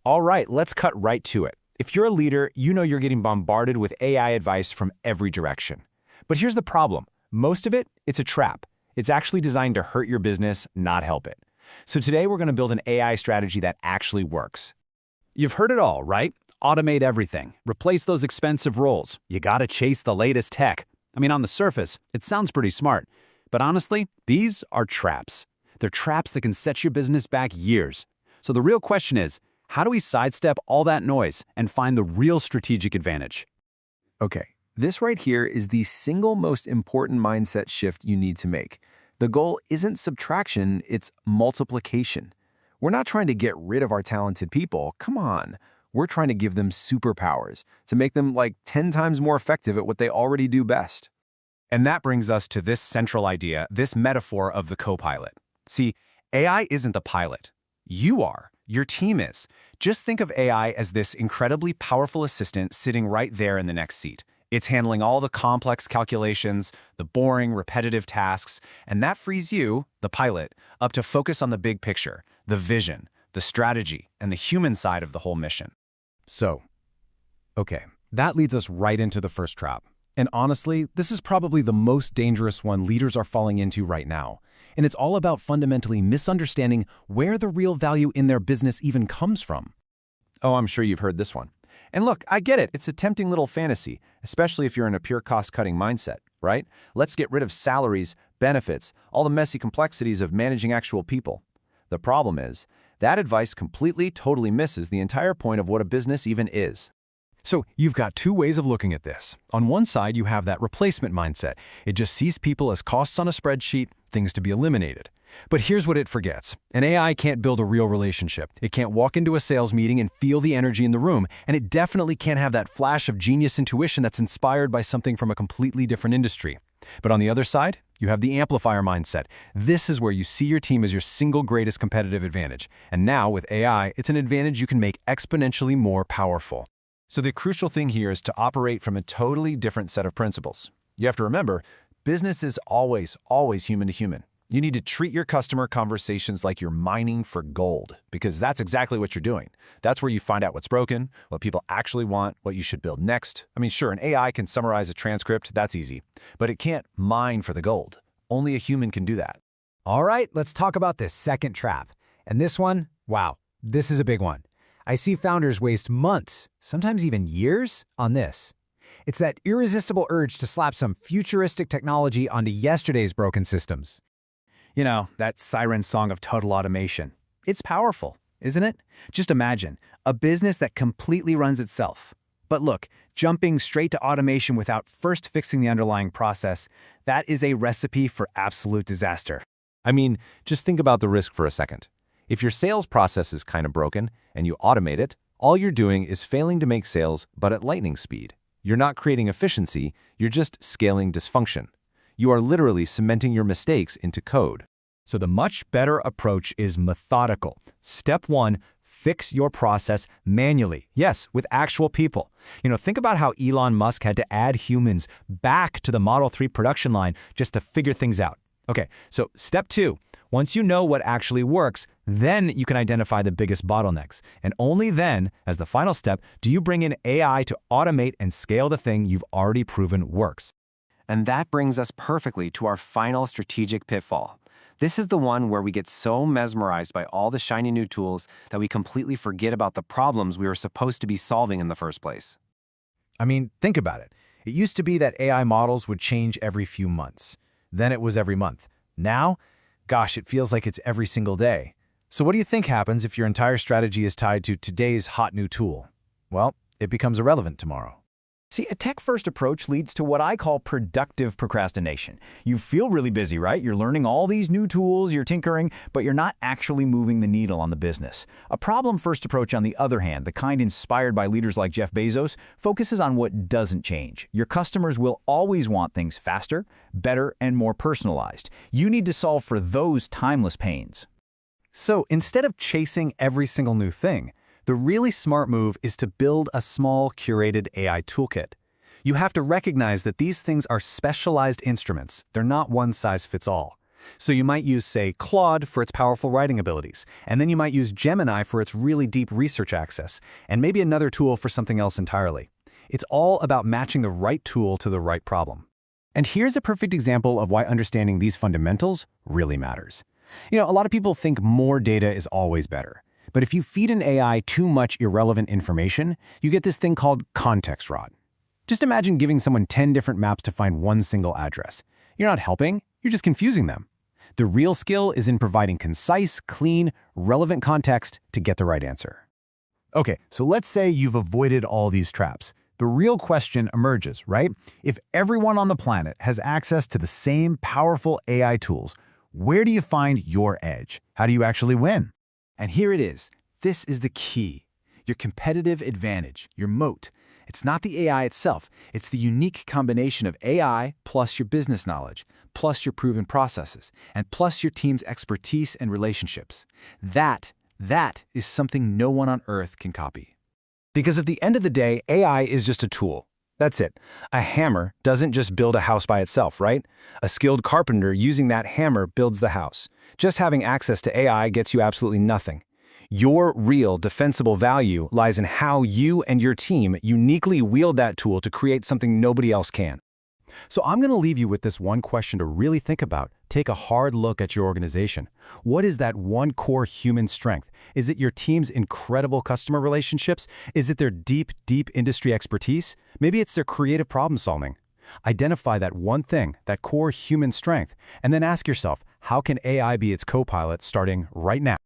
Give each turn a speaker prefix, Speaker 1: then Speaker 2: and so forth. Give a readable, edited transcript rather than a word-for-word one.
Speaker 1: All right, let's cut right to it. If you're a leader, you know you're getting bombarded with AI advice from every direction. But here's the problem. Most of it, it's a trap. It's actually designed to hurt your business, not help it. So today we're going to build an AI strategy that actually works.
Speaker 2: You've heard it all, right? Automate everything. Replace those expensive roles. You gotta chase the latest tech. I mean, on the surface, it sounds pretty smart. But honestly, these are traps. They're traps that can set your business back years. So the real question is, how do we sidestep all that noise and find the real strategic advantage?
Speaker 3: Okay, this right here is the single most important mindset shift you need to make. The goal isn't subtraction, it's multiplication. We're not trying to get rid of our talented people, come on. We're trying to give them superpowers, to make them like 10 times more effective at what they already do best.
Speaker 1: And that brings us to this central idea, this metaphor of the co-pilot. See, AI isn't the pilot. You are. Your team is. Just think of AI as this incredibly powerful assistant sitting right there in the next seat. It's handling all the complex calculations, the boring, repetitive tasks, and that frees you, the pilot, up to focus on the big picture, the vision, the strategy, and the human side of the whole mission.
Speaker 4: Okay, that leads us right into the first trap. And honestly, this is probably the most dangerous one leaders are falling into right now. And it's all about fundamentally misunderstanding where the real value in their business even comes from.
Speaker 3: Oh, I'm sure you've heard this one. And look, I get it. It's a tempting little fantasy, especially if you're in a pure cost-cutting mindset, right? Let's get rid of salaries, benefits, all the messy complexities of managing actual people. The problem is, that advice completely, totally misses the entire point of what a business even is.
Speaker 4: So you've got two ways of looking at this. On one side, you have that replacement mindset. It just sees people as costs on a spreadsheet, things to be eliminated. But here's what it forgets. An AI can't build a real relationship. It can't walk into a sales meeting and feel the energy in the room, and it definitely can't have that flash of genius intuition that's inspired by something from a completely different industry. But on the other side, you have the amplifier mindset. This is where you see your team as your single greatest competitive advantage. And now, with AI, it's an advantage you can make exponentially more powerful.
Speaker 3: So the crucial thing here is to operate from a totally different set of principles. You have to remember, business is always human to human. You need to treat your customer conversations like you're mining for gold, because that's exactly what you're doing. That's where you find out what's broken, what people actually want, what you should build next. I mean, sure, an AI can summarize a transcript, that's easy, but it can't mine for the gold. Only a human can do that.
Speaker 5: All right, let's talk about this second trap. And this one, wow, this is a big one. I see founders waste months, sometimes even years, on this. It's that irresistible urge to slap some futuristic technology onto yesterday's broken systems.
Speaker 2: You know, that siren song of total automation. It's powerful, isn't it? Just imagine, a business that completely runs itself. But look, jumping straight to automation without first fixing the underlying process, that is a recipe for absolute disaster.
Speaker 3: I mean, just think about the risk for a second. If your sales process is kind of broken and you automate it, all you're doing is failing to make sales, but at lightning speed. You're not creating efficiency, you're just scaling dysfunction. You are literally cementing your mistakes into code.
Speaker 4: So the much better approach is methodical. Step 1, fix your process manually. Yes, with actual people. Think about how Elon Musk had to add humans back to the Model 3 production line just to figure things out. Okay, so step 2, once you know what actually works, then you can identify the biggest bottlenecks. And only then, as the final step, do you bring in AI to automate and scale the thing you've already proven works.
Speaker 1: And that brings us perfectly to our final strategic pitfall. This is the one where we get so mesmerized by all the shiny new tools that we completely forget about the problems we were supposed to be solving in the first place.
Speaker 4: I mean, think about it. It used to be that AI models would change every few months. Then it was every month. Now, gosh, it feels like it's every single day. So what do you think happens if your entire strategy is tied to today's hot new tool? Well, it becomes irrelevant tomorrow.
Speaker 6: See, a tech-first approach leads to what I call productive procrastination. You feel really busy, right? You're learning all these new tools, you're tinkering, but you're not actually moving the needle on the business. A problem-first approach, on the other hand, the kind inspired by leaders like Jeff Bezos, focuses on what doesn't change. Your customers will always want things faster, better, and more personalized. You need to solve for those timeless pains.
Speaker 4: So instead of chasing every single new thing, the really smart move is to build a small, curated AI toolkit. You have to recognize that these things are specialized instruments. They're not one size fits all. So you might use, say, Claude for its powerful writing abilities, and then you might use Gemini for its really deep research access, and maybe another tool for something else entirely. It's all about matching the right tool to the right problem. And here's a perfect example of why understanding these fundamentals really matters. A lot of people think more data is always better. But if you feed an AI too much irrelevant information, you get this thing called context rot. Just imagine giving someone 10 different maps to find one single address. You're not helping, you're just confusing them. The real skill is in providing concise, clean, relevant context to get the right answer. Okay, so let's say you've avoided all these traps. The real question emerges, right? If everyone on the planet has access to the same powerful AI tools, where do you find your edge? How do you actually win? And here it is. This is the key. Your competitive advantage, your moat. It's not the AI itself. It's the unique combination of AI plus your business knowledge, plus your proven processes, and plus your team's expertise and relationships. That is something no one on Earth can copy. Because at the end of the day, AI is just a tool. That's it. A hammer doesn't just build a house by itself, right? A skilled carpenter using that hammer builds the house. Just having access to AI gets you absolutely nothing. Your real defensible value lies in how you and your team uniquely wield that tool to create something nobody else can. So I'm going to leave you with this one question to really think about. Take a hard look at your organization. What is that one core human strength? Is it your team's incredible customer relationships? Is it their deep industry expertise? Maybe it's their creative problem solving. Identify that one thing, that core human strength, and then ask yourself, how can AI be its co-pilot starting right now?